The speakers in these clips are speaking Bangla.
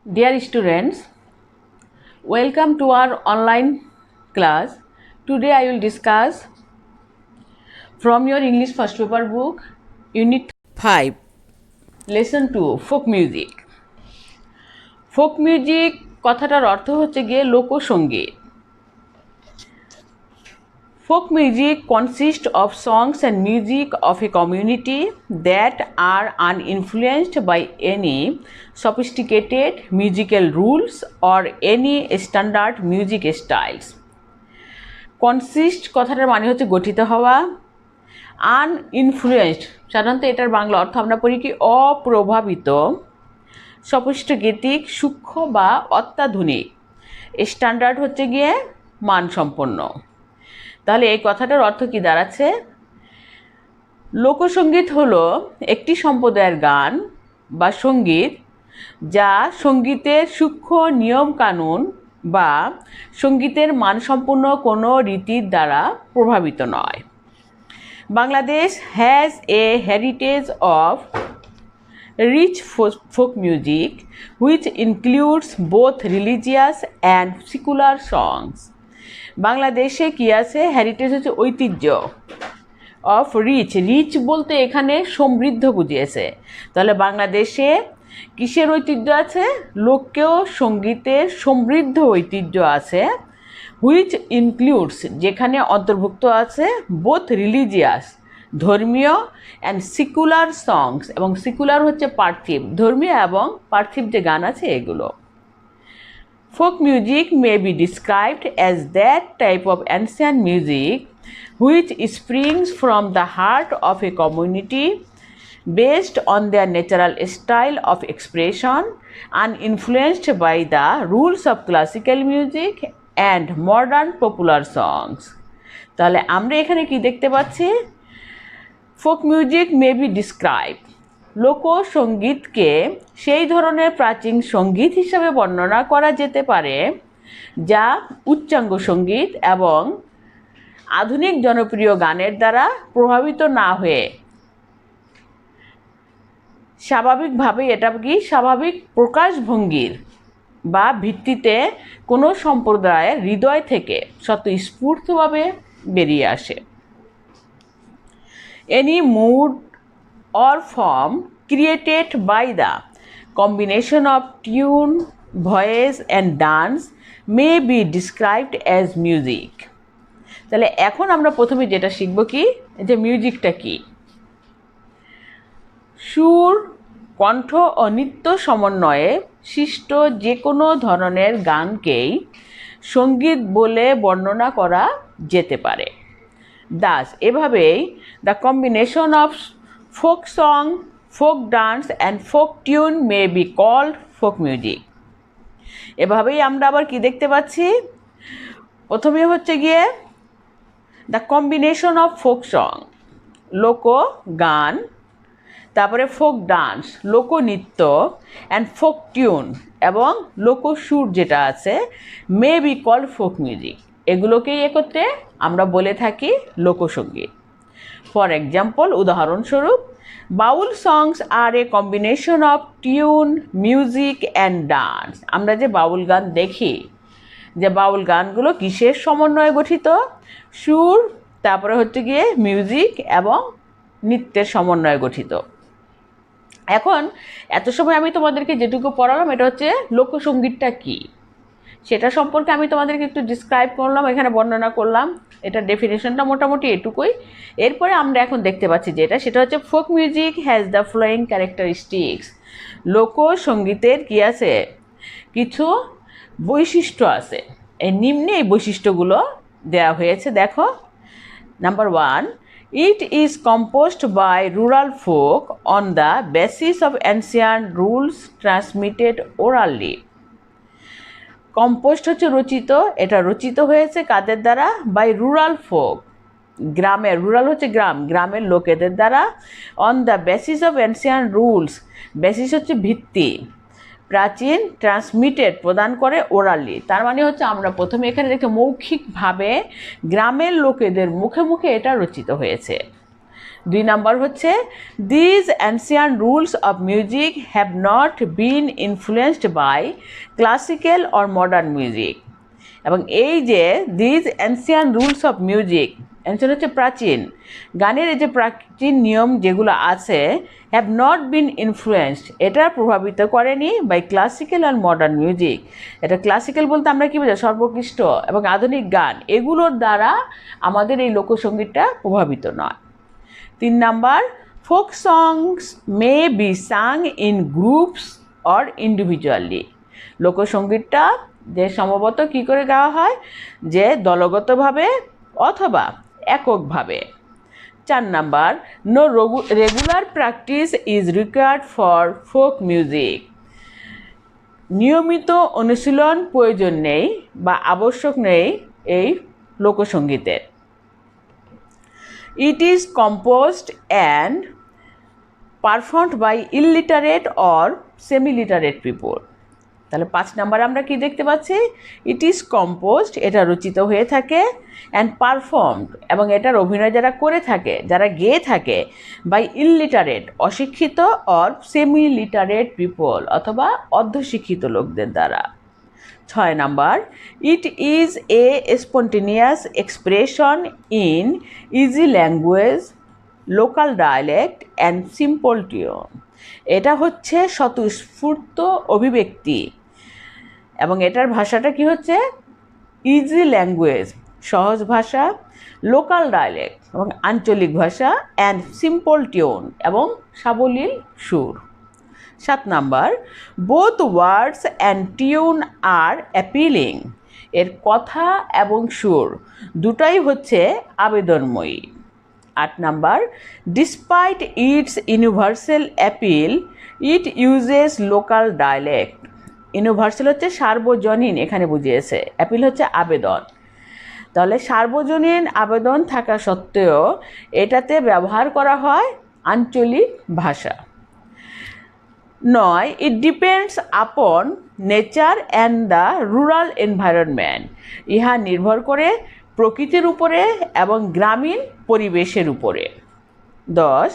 Dear students, welcome to our online class. Today I will discuss from your English first paper book, Unit 5, Lesson 2, Folk Music. Folk music কথাটার অর্থ হচ্ছে গিয়ে লোকসঙ্গীত। Folk music consists of songs and music of a community that are uninfluenced by any sophisticated musical rules or any standard music styles. Consist কথাটার মানে হচ্ছে গঠিত হওয়া। আনইনফ্লুয়েন্সড সাধারণত এটার বাংলা অর্থ আমরা পড়ি কি অপ্রভাবিত। সফিস্টিকেটিক সূক্ষ্ম বা অত্যাধুনিক। স্ট্যান্ডার্ড হচ্ছে গিয়ে মানসম্পন্ন। তাহলে এই কথাটার অর্থ কি দাঁড়াচ্ছে? লোকসঙ্গীত হলো একটি সম্প্রদায়ের গান বা সঙ্গীত যা সঙ্গীতের সূক্ষ্ম নিয়মকানুন বা সঙ্গীতের মানসম্পন্ন কোনো রীতির দ্বারা প্রভাবিত নয়। Bangladesh has a heritage of rich folk music which includes both religious and secular songs. বাংলাদেশে কি আছে? হেরিটেজ হচ্ছে ঐতিহ্য। অফ রিচ বলতে এখানে সমৃদ্ধ বুঝিয়েছে। তাহলে বাংলাদেশে কিসের ঐতিহ্য আছে? লোককেও সঙ্গীতের সমৃদ্ধ ঐতিহ্য আছে। হুইচ ইনক্লুডস যেখানে অন্তর্ভুক্ত আছে বোথ রিলিজিয়াস ধর্মীয় অ্যান্ড সিকুলার সংস, এবং সিকুলার হচ্ছে পার্থিব, ধর্মীয় এবং পার্থিব যে গান আছে এগুলো। Folk music may be described as that type of ancient music which springs from the heart of a community based on their natural style of expression, uninfluenced by the rules of classical music and modern popular songs. তাহলে আমরা এখানে কি দেখতে পাচ্ছি? Folk music may be describe, লোকসঙ্গীতকে সেই ধরনের প্রাচীন সঙ্গীত হিসাবে বর্ণনা করা যেতে পারে যা উচ্চাঙ্গ সঙ্গীত এবং আধুনিক জনপ্রিয় গানের দ্বারা প্রভাবিত না হয়ে স্বাভাবিকভাবে এটা কি স্বাভাবিক প্রকাশভঙ্গির বা ভিত্তিতে কোনো সম্প্রদায়ের হৃদয় থেকে স্বতঃস্ফূর্তভাবে বেরিয়ে আসে। Any mood or form created by the combination of tune, voice and dance may be described as music. তাহলে এখন আমরা প্রথমে যেটা শিখব কি, যে মিউজিকটা কি। সুর, কণ্ঠ ও নৃত্য সমন্বয়ে সৃষ্ট যে কোনো ধরনের গানকেই সঙ্গীত বলে বর্ণনা করা যেতে পারে। দাস এভাবেই the combination of folk song, folk dance and folk tune may be called folk music. এভাবেই আমরা আবার কি দেখতে পাচ্ছি? প্রথমে হচ্ছে গিয়ে the combination of folk song, লোক গান, তারপরে ফোক ডান্স লোকনৃত্য, অ্যান্ড ফোক টিউন এবং লোকসুর যেটা আছে may be called folk music. এগুলোকেই একত্রে আমরা বলে থাকি লোকসঙ্গীত। ফর এক্সাম্পল, উদাহরণস্বরূপ, Baul songs are a combination of tune, music and dance. আমরা যে বাউল গান দেখি, যে বাউল গানগুলো কিসের সমন্বয়ে গঠিত? সুর, তারপরে হচ্ছে গিয়ে মিউজিক এবং নৃত্যের সমন্বয়ে গঠিত। এখন এত সময় আমি তোমাদেরকে যেটুকু পড়ালাম এটা হচ্ছে লোকসঙ্গীতটা কী সেটা সম্পর্কে আমি তোমাদেরকে একটু ডিসক্রাইব করলাম, এখানে বর্ণনা করলাম। এটা ডেফিনেশনটা মোটামুটি এটুকুই। এরপরে আমরা এখন দেখতে পাচ্ছি সেটা হচ্ছে folk music has the following characteristics. লোকসঙ্গীতের কী আছে? কিছু বৈশিষ্ট্য আছে। এই নিম্নে এই বৈশিষ্ট্যগুলো দেওয়া হয়েছে, দেখো। Number 1, it is composed by rural folk on the basis of ancient rules transmitted orally. Composed হচ্ছে রচিত, এটা রচিত হয়েছে কাদের দ্বারা? বাই রুরাল ফোক, গ্রামের, রুরাল হচ্ছে গ্রাম, গ্রামের লোকেদের দ্বারা। On the basis of ancient rules, basis হচ্ছে ভিত্তি, প্রাচীন, ট্রান্সমিটেড প্রদান করে ওরালি, তার মানে হচ্ছে আমরা প্রথমে এখানে দেখি মৌখিকভাবে গ্রামের লোকেদের মুখে মুখে এটা রচিত হয়েছে। 2 নাম্বার হচ্ছে these ancient rules of music have not been influenced by classical or modern music. এবং এই যে these ancient rules of music, ancient হচ্ছে প্রাচীন, গানের এই যে প্রাচীন নিয়ম যেগুলো আছে, হ্যাভ নট বিন ইনফ্লুয়েন্সড, এটা প্রভাবিত করেনি বাই ক্লাসিক্যাল আর মডার্ন মিউজিক। এটা ক্লাসিক্যাল বলতে আমরা কী বোঝাই, সর্বোৎকৃষ্ট এবং আধুনিক গান, এগুলোর দ্বারা আমাদের এই লোকসঙ্গীতটা প্রভাবিত নয়। 3 number, folk songs may be sung in groups or individually. লোকসঙ্গীতটা যে সম্ভবত কী করে গাওয়া হয়, যে দলগতভাবে অথবা এককভাবে। 4 number, no regular practice is required for folk music. নিয়মিত অনুশীলন প্রয়োজন নেই বা আবশ্যক নেই এই লোকসঙ্গীতের। It is composed and performed by illiterate or semiliterate people. তাহলে 5 নাম্বারে আমরা কি দেখতে পাচ্ছি, ইট ইজ কম্পোজড, এটা রচিত হয়ে থাকে, অ্যান্ড পারফর্মড, এবং এটার অভিনয় যারা করে থাকে, যারা গেয়ে থাকে, বাই ইলিটারেট, অশিক্ষিত, অর সেমি লিটারেট পিপল, অথবা অর্ধশিক্ষিত লোকদের দ্বারা। 6 number, it is a spontaneous expression in easy language, local dialect and simple tune. এটা হচ্ছে স্বতঃস্ফূর্ত অভিব্যক্তি, এবং এটার ভাষাটা কি হচ্ছে ইজি ল্যাঙ্গুয়েজ, সহজ ভাষা, লোকাল ডায়ালেক্ট এবং আঞ্চলিক ভাষা, অ্যান্ড সিম্পল টিউন এবং সাবলীল সুর। 7 number, both words and tune are appealing. এর কথা এবং সুর দুটাই হচ্ছে আবেদনময়ী। 8 number, despite its universal appeal it uses local dialect. Universal হচ্ছে সার্বজনীন, এখানে বুঝিয়েছে, অ্যাপিল হচ্ছে আবেদন। তাহলে সার্বজনীন আবেদন থাকা সত্ত্বেও এটাতে ব্যবহার করা হয় আঞ্চলিক ভাষা। 9, it depends upon nature and the rural environment. ইহা নির্ভর করে প্রকৃতির উপরে এবং গ্রামীণ পরিবেশের উপরে। 10,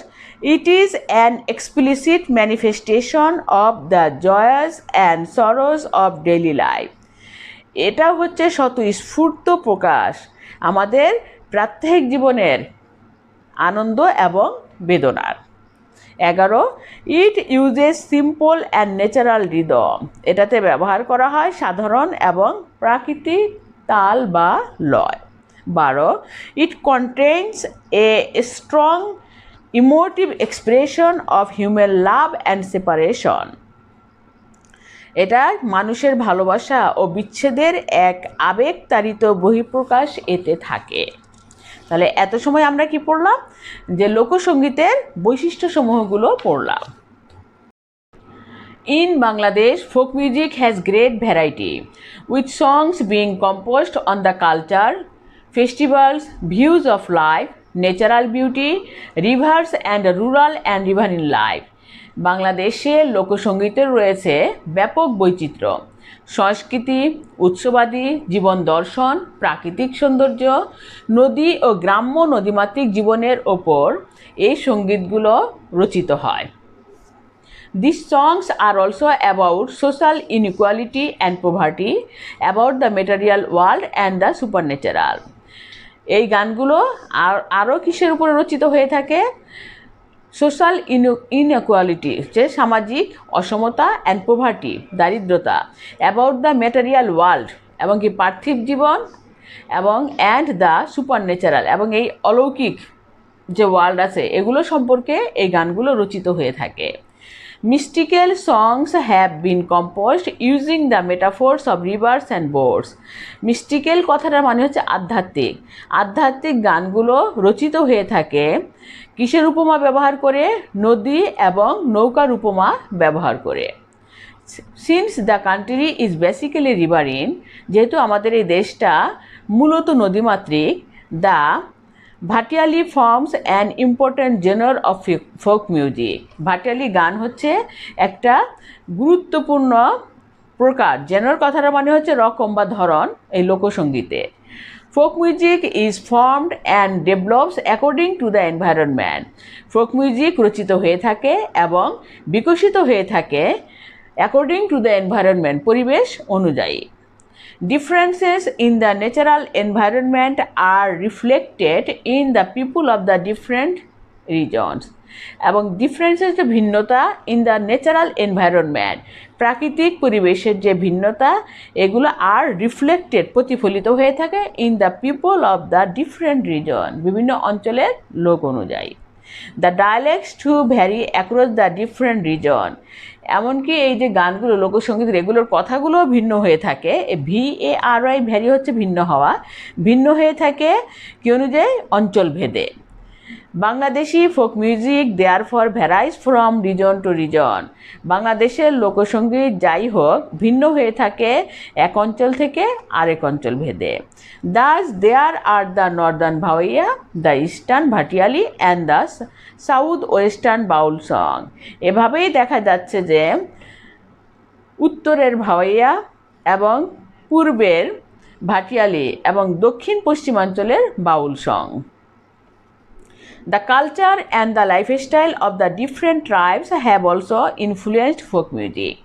it is an explicit manifestation of the জয়াস and Saroj of daily life. এটা হচ্ছে স্বতঃস্ফূর্ত প্রকাশ আমাদের প্রাত্যহিক জীবনের আনন্দ এবং বেদনার। 11, it uses simple and natural rhythm. এটাতে ব্যবহার করা হয় সাধারণ এবং প্রাকৃতিক তাল বা লয়। 12, it contains a strong emotive expression of human love and separation. এটা মানুষের ভালোবাসা ও বিচ্ছেদের এক আবেগতাড়িত বহিঃপ্রকাশ এতে থাকে। তাহলে এত সময় আমরা কি পড়লাম, যে লোকসঙ্গীতের বৈশিষ্ট্যসমূহগুলো পড়লাম। In Bangladesh, folk music has great variety, with songs being composed on the culture, festivals, views of life, natural beauty, rivers and rural and riverine life. বাংলাদেশে লোকসঙ্গীতের রয়েছে ব্যাপক বৈচিত্র্য, সংস্কৃতি, উৎসবাদী জীবন দর্শন, প্রাকৃতিক সৌন্দর্য, নদী ও গ্রাম্য নদীমাতৃক জীবনের ওপর এই সঙ্গীতগুলো রচিত হয়। These songs are also about social inequality and poverty, about the material world and the supernatural. এই গানগুলো আরও কিসের উপরে রচিত হয়ে থাকে, সোশ্যাল ইনইকুয়ালিটি হচ্ছে সামাজিক অসমতা, অ্যান্ড পোভার্টি দারিদ্রতা, অ্যাবাউট দ্য ম্যাটেরিয়াল ওয়ার্ল্ড এবং কি পার্থিব জীবন, এবং অ্যান্ড দ্য সুপার ন্যাচারাল এবং এই অলৌকিক যে ওয়ার্ল্ড আছে এগুলো সম্পর্কে এই গানগুলো রচিত হয়ে থাকে। Mystical songs have been composed using the metaphors of rivers and boats. Mystical কথাটার মানে হচ্ছে আধ্যাত্মিক। আধ্যাত্মিক গানগুলো রচিত হয়ে থাকে কিসের উপমা ব্যবহার করে, নদী এবং নৌকার উপমা ব্যবহার করে। Since the country is basically riverine, যেহেতু আমাদের এই দেশটা মূলত নদীমাতৃক, the Bhatiali forms an important genre of folk music. Bhatiali গান হচ্ছে একটা গুরুত্বপূর্ণ প্রকার, জেনার কথাটা মানে হচ্ছে রকম বা ধরন এই লোকসঙ্গীতে। Folk music is formed and develops according to the environment. Folk music রচিত হয়ে থাকে এবং বিকশিত হয়ে থাকে according to the environment, পরিবেশ অনুযায়ী। Differences in the natural environment are reflected in the people of the different regions. এবং ডিফারেন্সের যে ভিন্নতা ইন দ্য ন্যাচারাল এনভায়রনমেন্ট, প্রাকৃতিক পরিবেশের যে ভিন্নতা, এগুলো আর রিফ্লেক্টেড প্রতিফলিত হয়ে থাকে in the people of the different region, বিভিন্ন অঞ্চলের লোক অনুযায়ী। The dialects to vary across the different region, এমনকি এই যে গানগুলো লোকসঙ্গীত এগুলোর কথাগুলো ভিন্ন হয়ে থাকে। VARY ভ্যারি হচ্ছে ভিন্ন হওয়া, ভিন্ন হয়ে থাকে কি অনুযায়ী? অঞ্চল ভেদে। Bangladeshi folk music therefore ভ্যারাইজ from reason to reason, বাংলাদেশের লোকসঙ্গীত যাই হোক ভিন্ন হয়ে থাকে এক অঞ্চল থেকে আরেক অঞ্চল ভেদে। Thus there are the northern Bhawaiya, the eastern Bhatiali and the south western Baul song, এভাবেই দেখা যাচ্ছে যে উত্তরের ভাওয়াইয়া এবং পূর্বের ভাটিয়ালি এবং দক্ষিণ পশ্চিমাঞ্চলের বাউল song. The culture and the lifestyle of the different tribes have also influenced folk music.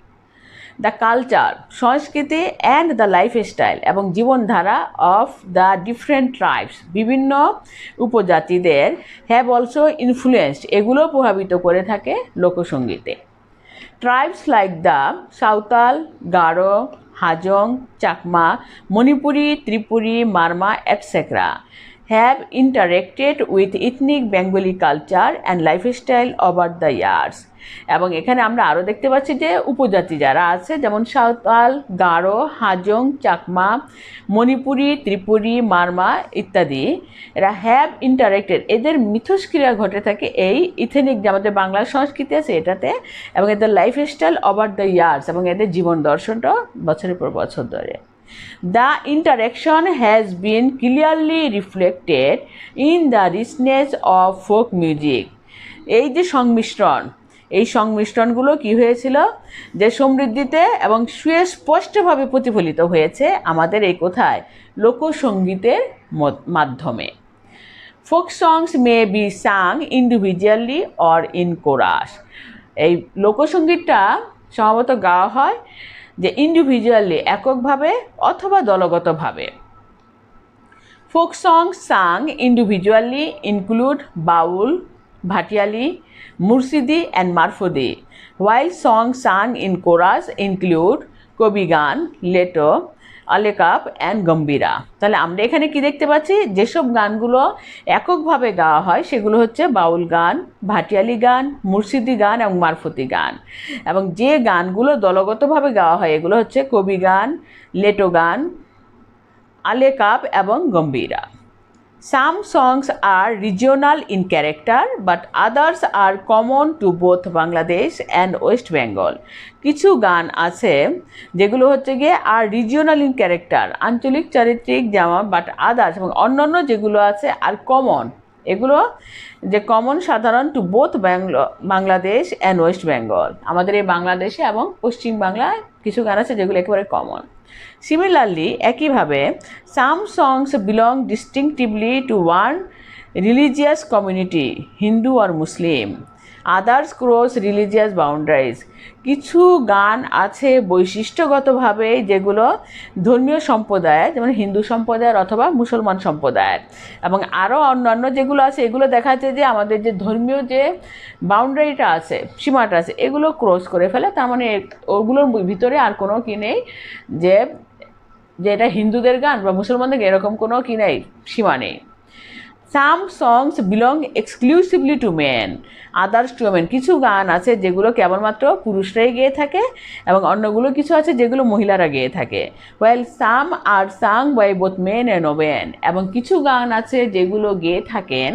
The culture, সংস্কৃতি and the lifestyle এবং জীবনধারা of the different tribes, বিভিন্ন উপজাতিদের have also influenced, এগুলো প্রভাবিত করে থাকে লোকসঙ্গীতে। Tribes like the Santhal, Garo, Hajong, Chakma, Manipuri, Tripuri, Marma, etc. have interacted with ethnic Bengali culture and lifestyle over the years. এবং এখানে আমরা আরও দেখতে পাচ্ছি যে উপজাতি যারা আছে যেমন সাঁওতাল, গারো, হাজং, চাকমা, মণিপুরি, ত্রিপুরি, মারমা ইত্যাদি, এরা হ্যাভ ইন্টারেক্টেড, এদের মিথস্ক্রিয়া ঘটে থাকে এই ইথেনিক যে আমাদের বাংলা সংস্কৃতি আছে এটাতে, এবং এদের লাইফস্টাইল ওভার দ্য ইয়ার্স, এবং এদের জীবন দর্শনটা বছরের পর বছর ধরে। The interaction has been clearly reflected in the richness of folk music. এই যে সংমিশ্রণ, এই সংমিশ্রণগুলো কি হয়েছিল যে সমৃদ্ধিতে এবং সুস্পষ্টভাবে প্রতিফলিত হয়েছে আমাদের এই কোথায়? লোকসঙ্গীতের মাধ্যমে। Folk songs may be sung individually or in chorus. এই লোকসঙ্গীতটা সম্ভবত গাওয়া হয় যে ইন্ডিভিজুয়ালি এককভাবে অথবা দলগতভাবে। Folk songs sung individually include Baul, Bhatiali, Murshidi and Marfati, while songs sung in chorus include কবি গান, লেটো, আলেকাপ অ্যান্ড গম্ভীরা। তাহলে আমরা এখানে কি দেখতে পাচ্ছি? যেসব গানগুলো এককভাবে গাওয়া হয় সেগুলো হচ্ছে বাউল গান, ভাটিয়ালি গান, মুর্শিদি গান এবং মারফতি গান, এবং যে গানগুলো দলগতভাবে গাওয়া হয় এগুলো হচ্ছে কবি গান, লেটো গান, আলেকাপ এবং Gambhira. Some songs are regional in character, but others are common to both Bangladesh and West Bengal. কিছু গান আছে যেগুলো হচ্ছে গিয়ে আর রিজিওনাল ইন ক্যারেক্টার, আঞ্চলিক চারিত্রিক, যেমন বাট আদার্স, এবং অন্যান্য যেগুলো আছে আর কমন, এগুলো যে কমন সাধারণ to both Bangladesh and West Bengal, আমাদের এই বাংলাদেশে এবং পশ্চিম বাংলায় কিছু গান আছে যেগুলো একেবারে কমন। Similarly, একইভাবে some songs belong distinctively to one religious community, Hindu or Muslim. Others cross religious boundaries. কিছু গান আছে বৈশিষ্ট্যগতভাবে যেগুলো ধর্মীয় সম্প্রদায়ের, যেমন হিন্দু সম্প্রদায়ের অথবা মুসলমান সম্প্রদায়ের, এবং আরও অন্যান্য যেগুলো আছে এগুলো দেখা যাচ্ছে যে আমাদের যে ধর্মীয় যে বাউন্ডারিটা আছে, সীমাটা আছে, এগুলো ক্রস করে ফেলে। তার মানে ওগুলোর ভিতরে আর কোনো কি নেই যে এটা হিন্দুদের গান বা মুসলমানদের এরকম কোনো কি নেই, সীমা নেই। Some songs belong exclusively to men, others to women. কিছু গান আছে যেগুলো কেবলমাত্র পুরুষরাই গেয়ে থাকে এবং অন্যগুলো কিছু আছে যেগুলো মহিলারা গেয়ে থাকে। While some are sung by both men and women. এবং কিছু গান আছে যেগুলো গেয়ে থাকেন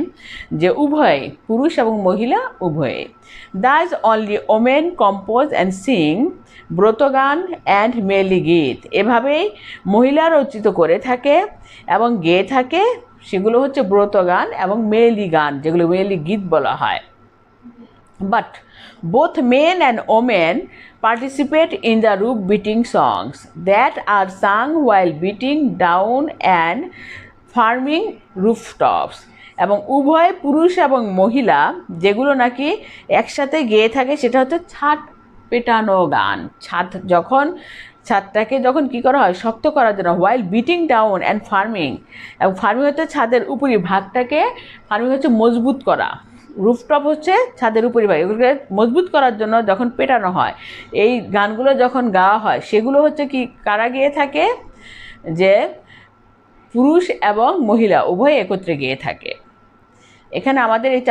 যে উভয় পুরুষ এবং মহিলা উভয়ে। Thus only women compose and sing ব্রতগান অ্যান্ড মেলি গীত। এভাবেই মহিলা রচিত করে থাকে এবং গেয়ে থাকে, সেগুলো হচ্ছে ব্রত গান এবং মেলি গান, যেগুলো মেলি গীত বলা হয়। But both men and women participate in the roof beating songs that are sung while beating down and firming rooftops, এবং উভয় পুরুষ এবং মহিলা যেগুলো নাকি একসাথে গেয়ে থাকে সেটা হচ্ছে ছাদ পেটানো গান। ছাদটাকে যখন কী করা হয়, শক্ত করার জন্য, while beating down and farming, এবং ফার্মিং হচ্ছে ছাদের উপরি ভাগটাকে, ফার্মিং হচ্ছে মজবুত করা, রুফটপ হচ্ছে ছাদের উপরি ভাগ, এগুলোকে মজবুত করার জন্য যখন পেটানো হয়, এই গানগুলো যখন গাওয়া হয় সেগুলো হচ্ছে কি কারা গেয়ে থাকে, যে পুরুষ এবং মহিলা উভয় একত্রে গেয়ে থাকে। এখানে আমাদের এই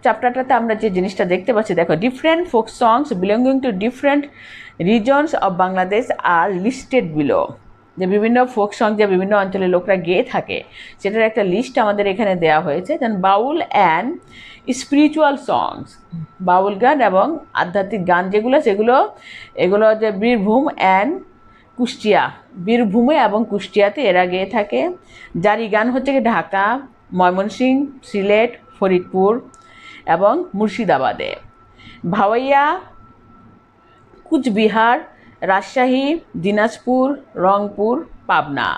চ্যাপ্টারটাতে আমরা যে জিনিসটা দেখতে পাচ্ছি, দেখো, different folk songs belonging to different regions of Bangladesh are listed below. যে বিভিন্ন ফোক সং যে বিভিন্ন অঞ্চলের লোকরা গেয়ে থাকে সেটার একটা লিস্ট আমাদের এখানে দেওয়া হয়েছে। দেন বাউল অ্যান্ড স্পিরিচুয়াল সংস, বাউল গান এবং আধ্যাত্মিক গান যেগুলো, এগুলো যে বীরভূম অ্যান্ড কুষ্টিয়া, বীরভূমে এবং কুষ্টিয়াতে এরা গেয়ে থাকে। জারি গান হচ্ছে কি ঢাকা, ময়মনসিংহ, সিলেট, ফরিদপুর এবং মুর্শিদাবাদে। ভাওয়াইয়া কুচবিহার, রাজশাহী, দিনাজপুর, রংপুর, পাবনা।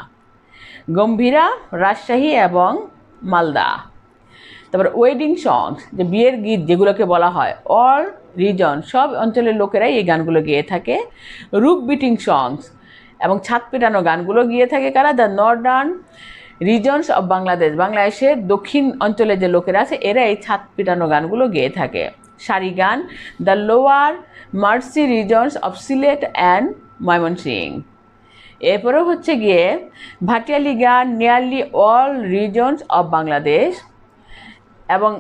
গম্ভীরা রাজশাহী এবং মালদা। তারপর ওয়েডিং সংস, যে বিয়ের গীত যেগুলোকে বলা হয়, অল রিজন, সব অঞ্চলের লোকেরাই এই গানগুলো গেয়ে থাকে। রুফ বিটিং সংস, এবং ছাদ পেটানো গানগুলো গিয়ে থাকে কারা, the Northern reasons of Bangladesh, বাংলাদেশের দক্ষিণ অঞ্চলে যে লোকেরা আছে এরা এই ছাদ পেটানো গানগুলো গেয়ে থাকে। সারি গান, the lower marshy regions of Sylhet and Mymensingh. এরপরেও হচ্ছে গিয়ে ভাটিয়ালি গান, nearly all regions of Bangladesh. এবং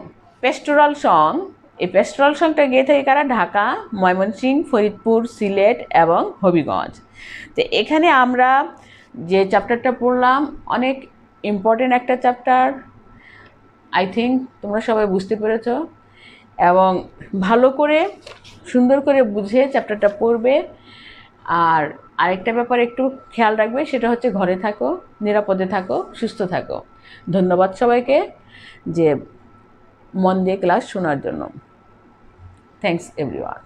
পেস্টোরাল সং, এই পেস্টোরাল সংটা গেয়ে থাকে কারা, ঢাকা, ময়মনসিংহ, ফরিদপুর, সিলেট এবং হবিগঞ্জ। তো এখানে আমরা যে চ্যাপ্টারটা পড়লাম অনেক ইম্পর্টেন্ট একটা চ্যাপ্টার, আই থিঙ্ক তোমরা সবাই বুঝতে পেরেছ, এবং ভালো করে সুন্দর করে বুঝে চ্যাপ্টারটা পড়বে। আর আরেকটা ব্যাপার একটু খেয়াল রাখবে, সেটা হচ্ছে ঘরে থাকো, নিরাপদে থাকো, সুস্থ থাকো। ধন্যবাদ সবাইকে যে মন দিয়ে ক্লাস শোনার জন্য। Thanks everyone.